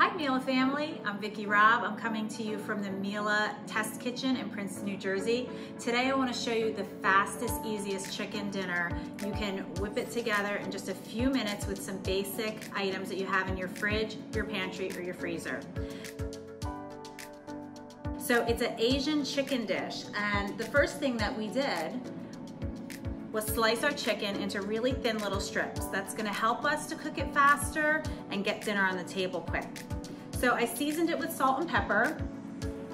Hi Miele family, I'm Vicki Robb. I'm coming to you from the Miele Test Kitchen in Princeton, New Jersey. Today I want to show you the fastest, easiest chicken dinner. You can whip it together in just a few minutes with some basic items that you have in your fridge, your pantry, or your freezer. So it's an Asian chicken dish, and the first thing that we did was slice our chicken into really thin little strips. That's gonna help us to cook it faster and get dinner on the table quick. So I seasoned it with salt and pepper,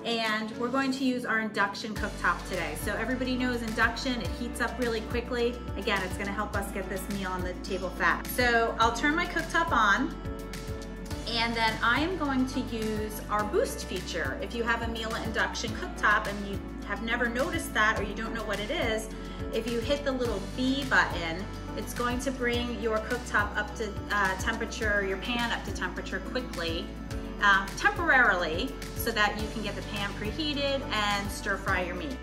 and we're going to use our induction cooktop today. So everybody knows induction, it heats up really quickly. Again, it's gonna help us get this meal on the table fast. So I'll turn my cooktop on, and then I am going to use our boost feature. If you have a Miele induction cooktop and you have never noticed that, or you don't know what it is, if you hit the little B button, it's going to bring your cooktop up to temperature, your pan up to temperature quickly, temporarily, so that you can get the pan preheated and stir fry your meat.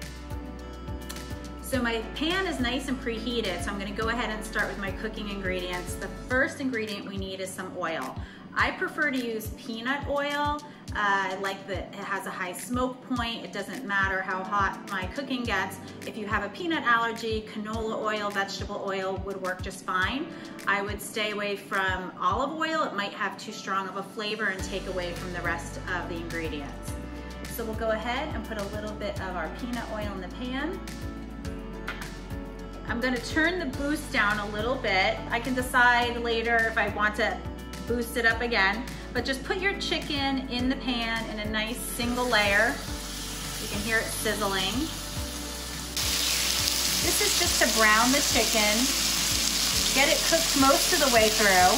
So my pan is nice and preheated, so I'm gonna go ahead and start with my cooking ingredients. The first ingredient we need is some oil. I prefer to use peanut oil. I like that it has a high smoke point. It doesn't matter how hot my cooking gets. If you have a peanut allergy, canola oil, vegetable oil would work just fine. I would stay away from olive oil. It might have too strong of a flavor and take away from the rest of the ingredients. So we'll go ahead and put a little bit of our peanut oil in the pan. I'm gonna turn the boost down a little bit. I can decide later if I want to boost it up again, but just put your chicken in the pan in a nice single layer. You can hear it sizzling. This is just to brown the chicken, get it cooked most of the way through,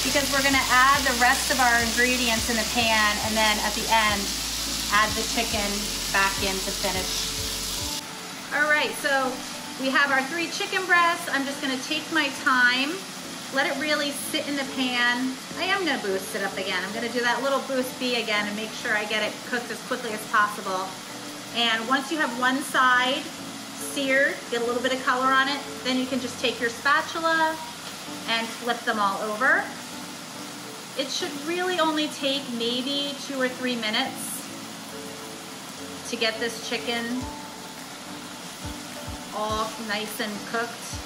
because we're gonna add the rest of our ingredients in the pan, and then at the end, add the chicken back in to finish. All right, so we have our 3 chicken breasts. I'm just gonna take my time, let it really sit in the pan. I am gonna boost it up again. I'm gonna do that little boost B again and make sure I get it cooked as quickly as possible. And once you have one side seared, get a little bit of color on it, then you can just take your spatula and flip them all over. It should really only take maybe 2 or 3 minutes to get this chicken all nice and cooked.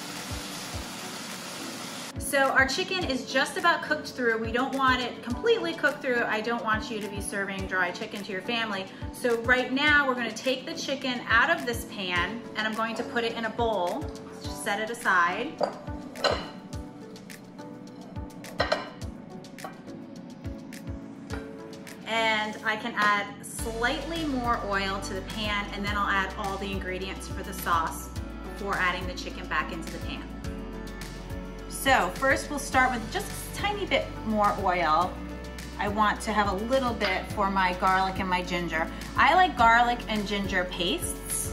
So our chicken is just about cooked through. We don't want it completely cooked through. I don't want you to be serving dry chicken to your family. So right now we're gonna take the chicken out of this pan, and I'm going to put it in a bowl. Just set it aside. And I can add slightly more oil to the pan, and then I'll add all the ingredients for the sauce before adding the chicken back into the pan. So first we'll start with just a tiny bit more oil. I want to have a little bit for my garlic and my ginger. I like garlic and ginger pastes.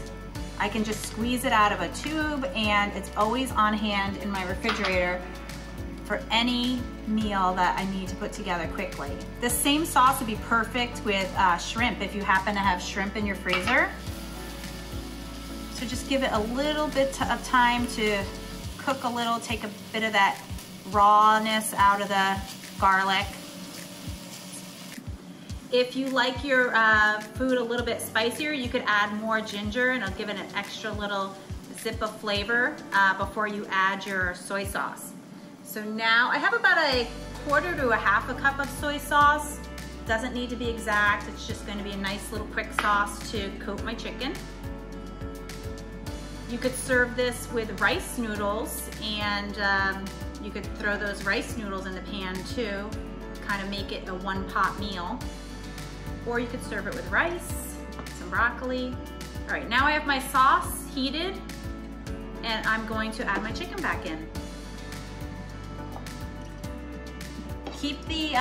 I can just squeeze it out of a tube, and it's always on hand in my refrigerator for any meal that I need to put together quickly. The same sauce would be perfect with shrimp if you happen to have shrimp in your freezer. So just give it a little bit of time to cook a little, take a bit of that rawness out of the garlic. If you like your food a little bit spicier, you could add more ginger, and it'll give it an extra little zip of flavor before you add your soy sauce. So now I have about a 1/4 to 1/2 cup of soy sauce. Doesn't need to be exact, it's just gonna be a nice little quick sauce to coat my chicken. You could serve this with rice noodles, and you could throw those rice noodles in the pan too, kind of make it a one-pot meal. Or you could serve it with rice, some broccoli. All right, now I have my sauce heated, and I'm going to add my chicken back in. Keep the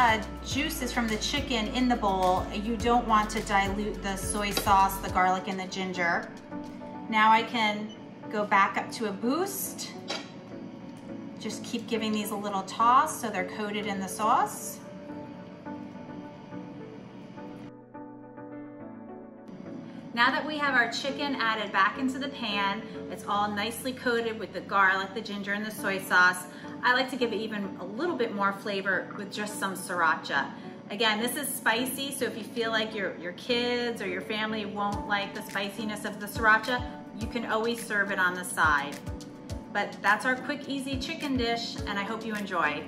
juices from the chicken in the bowl. You don't want to dilute the soy sauce, the garlic, and the ginger. Now I can go back up to a boost. Just keep giving these a little toss so they're coated in the sauce. Now that we have our chicken added back into the pan, it's all nicely coated with the garlic, the ginger, and the soy sauce, I like to give it even a little bit more flavor with just some sriracha. Again, this is spicy, so if you feel like your kids or your family won't like the spiciness of the sriracha, you can always serve it on the side. But that's our quick, easy chicken dish, and I hope you enjoy.